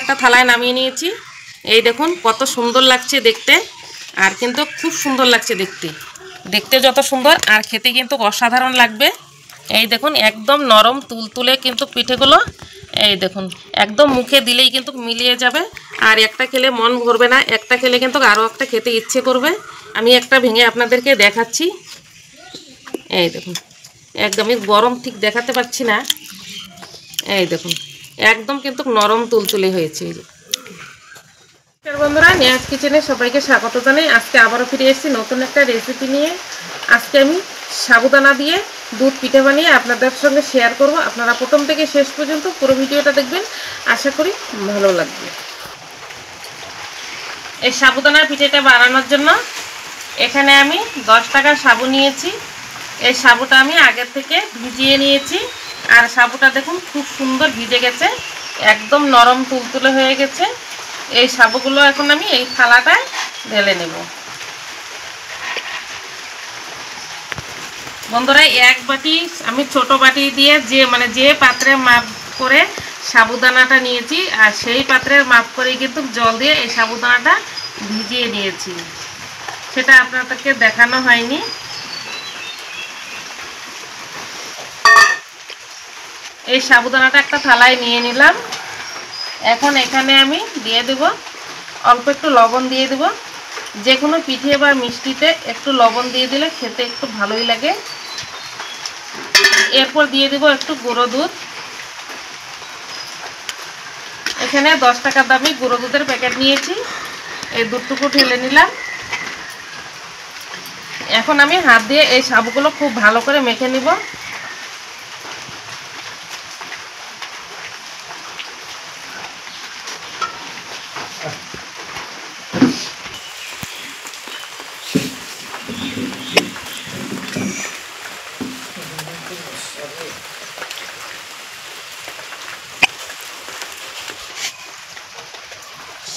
একটা থালায় নামিয়ে নিয়েছি। এই দেখুন কত সুন্দর লাগছে দেখতে, আর কিন্তু খুব সুন্দর লাগছে দেখতে। দেখতে যত সুন্দর আর খেতে কিন্তু অসাধারণ লাগবে। এই দেখুন একদম নরম তুলতুলে কিন্তু পিঠেগুলো, এই দেখুন একদম মুখে দিলেই কিন্তু মিলিয়ে যাবে। আর একটা খেলে মন ভরবে না, একটা খেলে কিন্তু আরও একটা খেতে ইচ্ছে করবে। আমি একটা ভেঙে আপনাদেরকে দেখাচ্ছি। এই দেখুন একদমই গরম ঠিক দেখাতে পাচ্ছি না। এই দেখুন একদম কিন্তু নরম তুলতুলে হয়েছে। বন্ধুরা, নেহাজ কিচেনে সবাইকে স্বাগত জানাই। আজকে আবারও ফিরে এসেছি নতুন একটা রেসিপি নিয়ে। আজকে আমি সাবুদানা দিয়ে দুধ পিঠে বানিয়ে আপনাদের সঙ্গে শেয়ার করব। আপনারা প্রথম থেকে শেষ পর্যন্ত পুরো ভিডিওটা দেখবেন, আশা করি ভালো লাগবে। এই সাবুদানার পিঠেটা বানানোর জন্য এখানে আমি 10 টাকার সাবু নিয়েছি। এই সাবুটা আমি আগের থেকে ভিজিয়ে নিয়েছি, আর সাবুটা দেখুন খুব সুন্দর ভিজে গেছে, একদম নরম তুলতুলে হয়ে গেছে। এই সাবুগুলো এখন আমি এই থালাটায় ঢেলে নেব। বন্ধুরা, এক বাটি আমি ছোট বাটি দিয়ে যে পাত্রে মাপ করে সাবুদানাটা নিয়েছি, আর সেই পাত্রের মাপ করে কিন্তু জল দিয়ে এই সাবুদানাটা ভিজিয়ে নিয়েছি। সেটা আপনাদেরকে দেখানো হয়নি। এই সাবুদানাটা একটা থালায় নিয়ে নিলাম। এখন এখানে আমি দিয়ে দেব অল্প একটু লবণ দিয়ে দেব। যে কোনো পিঠে বা মিষ্টিতে একটু লবণ দিয়ে দিলে খেতে একটু ভালোই লাগে। এরপর দিয়ে দেব একটু গুঁড়ো দুধ। এখানে 10 টাকার দামি গুঁড়ো দুধের প্যাকেট নিয়েছি। এই দুধটুকু ঢেলে নিলাম। এখন আমি হাত দিয়ে এই সাবুগুলো খুব ভালো করে মেখে নিব।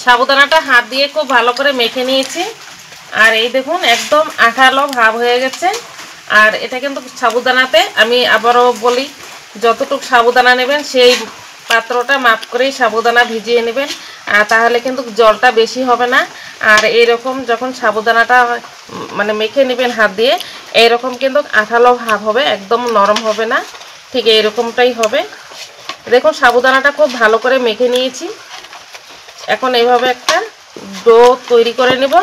সাবুদানাটা হাত দিয়ে খুব ভালো করে মেখে নিয়েছি, আর এই দেখুন একদম আঠালো ভাব হয়ে গেছে। আর এটা কিন্তু সাবুদানাতে আমি আবারও বলি, যতটুকু সাবুদানা নেবেন সেই পাত্রটা মাপ করেই সাবুদানা ভিজিয়ে নেবেন, আর তাহলে কিন্তু জলটা বেশি হবে না। আর এইরকম যখন সাবুদানাটা মানে মেখে নেবেন হাত দিয়ে, এইরকম কিন্তু আঠালো ভাব হবে, একদম নরম হবে না, ঠিক এইরকমটাই হবে। দেখুন সাবুদানাটা খুব ভালো করে মেখে নিয়েছি। এখন এইভাবে একটা ডো তৈরি করে নেব।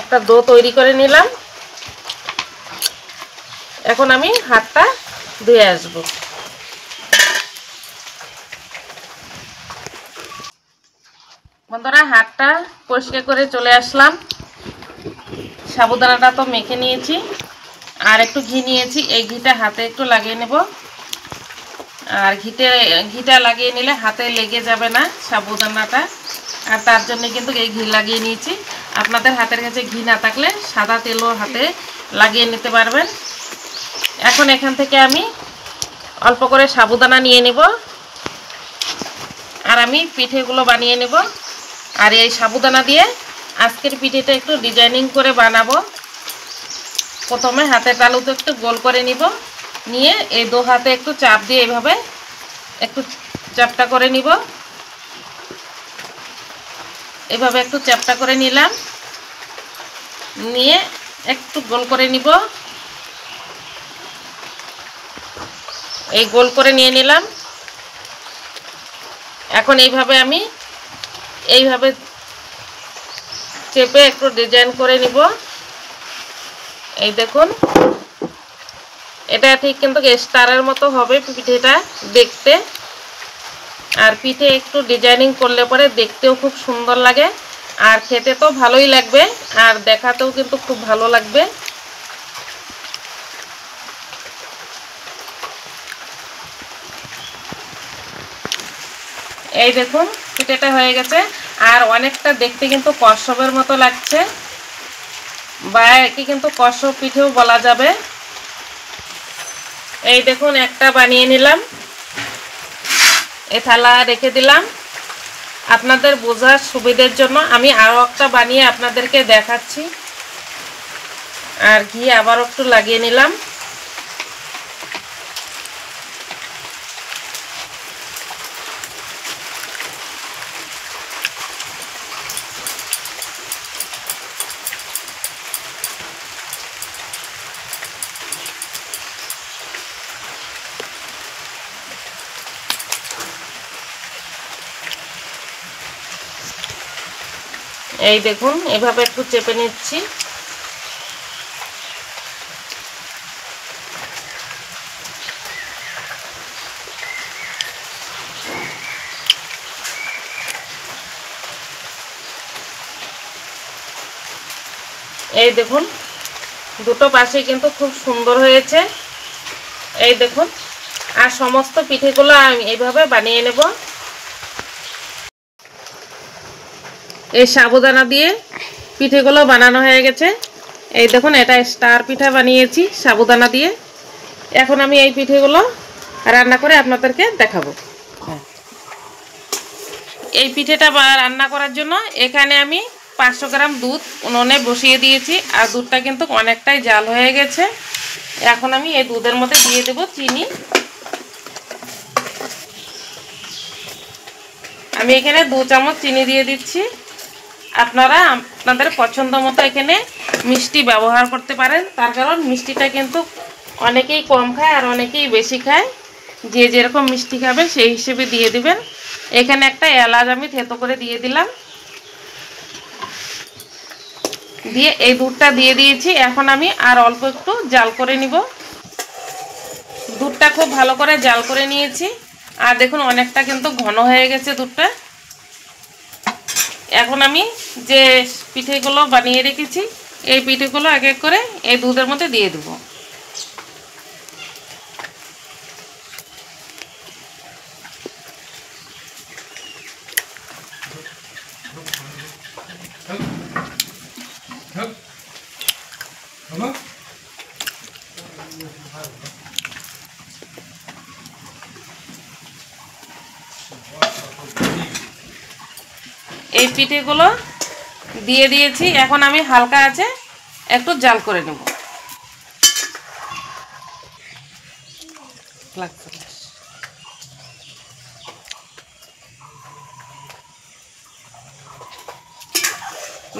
একটা ডো তৈরি করে নিলাম। এখন আমি হাতটা ধুয়ে আসব। বন্ধুরা, হাতটা পরিষ্কার করে চলে আসলাম। সাবুদানাটা তো মেখে নিয়েছি, আর একটু ঘি নিয়েছি। এই ঘিটা হাতে একটু লাগিয়ে নেব। আর ঘিটা লাগিয়ে নিলে হাতে লেগে যাবে না সাবুদানাটা, আর তার জন্য কিন্তু এই ঘি লাগিয়ে নিয়েছি। আপনাদের হাতের কাছে ঘি না থাকলে সাদা তেলও হাতে লাগিয়ে নিতে পারবেন। এখন এখান থেকে আমি অল্প করে সাবুদানা নিয়ে নেব, আর আমি পিঠেগুলো বানিয়ে নেব। আর এই সাবুদানা দিয়ে আজকের পিঠেটা একটু ডিজাইনিং করে বানাবো। প্রথমে হাতের তালুতে একটু গোল করে নিব, নিয়ে এই দু হাতে একটু চাপ দিয়ে এইভাবে একটু চাপটা করে নিব। এভাবে একটু চাপটা করে নিলাম, নিয়ে একটু গোল করে নিব। এই গোল করে নিয়ে নিলাম। এখন এইভাবে আমি এইভাবে চেপে একটু ডিজাইন করে নিব। এই দেখুন এটা ঠিক কিন্তু স্টারের মতো হবে পিঠেটা দেখতে। আর পিঠে একটু ডিজাইনিং করলে পরে দেখতেও খুব সুন্দর লাগে, আর খেতে তো ভালোই লাগবে, আর দেখাতেও কিন্তু খুব ভালো লাগবে। এই দেখুন পিঠেটা হয়ে গেছে, আর অনেকটা দেখতে কিন্তু কচ্ছপের মতো লাগছে, বা একে কিন্তু কচ্ছপ পিঠেও বলা যাবে। এই দেখুন একটা বানিয়ে নিলাম, এই থালা রেখে দিলাম। আপনাদের বোঝার সুবিধার জন্য আমি আরও একটা বানিয়ে আপনাদেরকে দেখাচ্ছি। আর ঘি আবার একটু লাগিয়ে নিলাম। এই দেখুন এভাবে একটু চেপে নিচ্ছি। এই দেখুন দুটো পাশে কিন্তু খুব সুন্দর হয়েছে। এই দেখুন আর সমস্ত পিঠেগুলো আমি এইভাবে বানিয়ে নেব। এই সাবুদানা দিয়ে পিঠেগুলো বানানো হয়ে গেছে। এই দেখুন এটা স্টার পিঠা বানিয়েছি সাবুদানা দিয়ে। এখন আমি এই পিঠেগুলো রান্না করে আপনাদেরকে দেখাবো। এই পিঠেটা রান্না করার জন্য এখানে আমি 500 গ্রাম দুধ উনুনে বসিয়ে দিয়েছি। আর দুধটা কিন্তু অনেকটাই জাল হয়ে গেছে। এখন আমি এই দুধের মধ্যে দিয়ে দেব চিনি। আমি এখানে 2 চামচ চিনি দিয়ে দিচ্ছি। আপনারা আপনাদের পছন্দ মতো এখানে মিষ্টি ব্যবহার করতে পারেন, তার কারণ মিষ্টিটা কিন্তু অনেকেই কম খায় আর অনেকেই বেশি খায়। যে যেরকম মিষ্টি খাবে সেই হিসেবে দিয়ে দিবেন। এখানে একটা এলাচ আমি থেতো করে দিয়ে দিলাম, দিয়ে এই দুধটা দিয়ে দিয়েছি। এখন আমি আর অল্প একটু জাল করে নিব। দুধটা খুব ভালো করে জাল করে নিয়েছি। আর দেখুন অনেকটা কিন্তু ঘন হয়ে গেছে দুধটা। এখন আমি যে পিঠেগুলো বানিয়ে রেখেছি এই পিঠেগুলো এক এক করে এই দুধের মধ্যে দিয়ে দেব। এই পিঠেগুলো দিয়ে দিয়েছি। এখন আমি হালকা আছে একটু জাল করে নেব।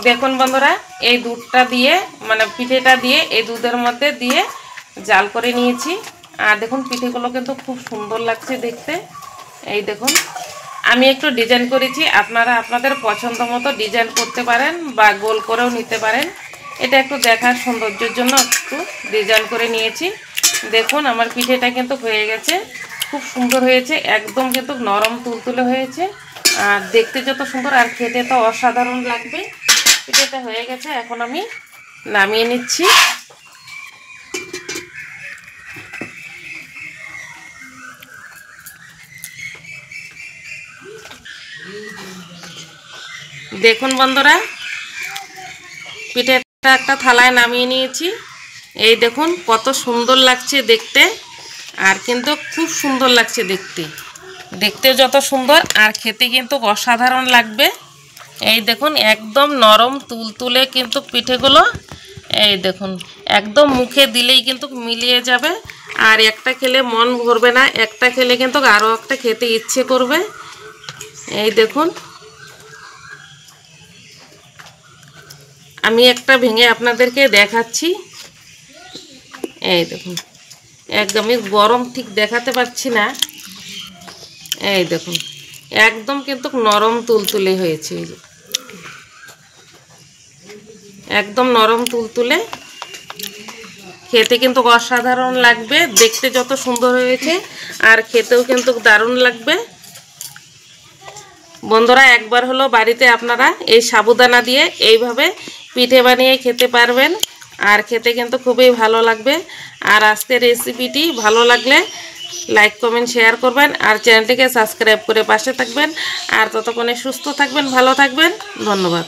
দেখুন বন্ধুরা এই দুধটা দিয়ে মানে পিঠেটা দিয়ে এই দুধের মধ্যে দিয়ে জাল করে নিয়েছি। আর দেখুন পিঠেগুলো কিন্তু খুব সুন্দর লাগছে দেখতে। এই দেখুন আমি একটু ডিজাইন করেছি, আপনারা আপনাদের পছন্দ মতো ডিজাইন করতে পারেন বা গোল করেও নিতে পারেন। এটা একটু দেখার সৌন্দর্যের জন্য একটু ডিজাইন করে নিয়েছি। দেখুন আমার পিঠেটা কিন্তু হয়ে গেছে, খুব সুন্দর হয়েছে, একদম কিন্তু নরম তুলতুলে হয়েছে। আর দেখতে যত সুন্দর আর খেতে তো অসাধারণ লাগবে। পিঠেটা হয়ে গেছে, এখন আমি নামিয়ে নিচ্ছি। দেখুন বন্ধুরা পিঠেটা একটা থালায় নামিয়ে নিয়েছি। এই দেখুন কত সুন্দর লাগছে দেখতে, আর কিন্তু খুব সুন্দর লাগছে দেখতে। দেখতে যত সুন্দর আর খেতে কিন্তু অসাধারণ লাগবে। এই দেখুন একদম নরম তুলতুলে কিন্তু পিঠেগুলো। এই দেখুন একদম মুখে দিলেই কিন্তু মিলিয়ে যাবে। আর একটা খেলে মন ভরবে না, একটা খেলে কিন্তু আরও একটা খেতে ইচ্ছে করবে। এই দেখুন আমি একটা ভেঙে আপনাদেরকে দেখাচ্ছি। এই দেখুন একদমই গরম ঠিক দেখাতে পাচ্ছি না। এই দেখুন একদম কিন্তু নরম তুলতুলে হয়েছে। এই যে একদম নরম তুলতুলে, খেতে কিন্তু অসাধারণ লাগবে। দেখতে যত সুন্দর হয়েছে আর খেতেও কিন্তু দারুণ লাগবে। বন্ধুরা একবার হলো বাড়িতে আপনারা এই সাবুদানা দিয়ে এইভাবে পিঠে বানিয়ে খেতে পারবেন, আর খেতে কিন্তু খুবই ভালো লাগবে। আর আজকের রেসিপিটি ভালো লাগলে লাইক কমেন্ট শেয়ার করবেন, আর চ্যানেলটিকে সাবস্ক্রাইব করে পাশে থাকবেন। আর ততক্ষণে সুস্থ থাকবেন, ভালো থাকবেন। ধন্যবাদ।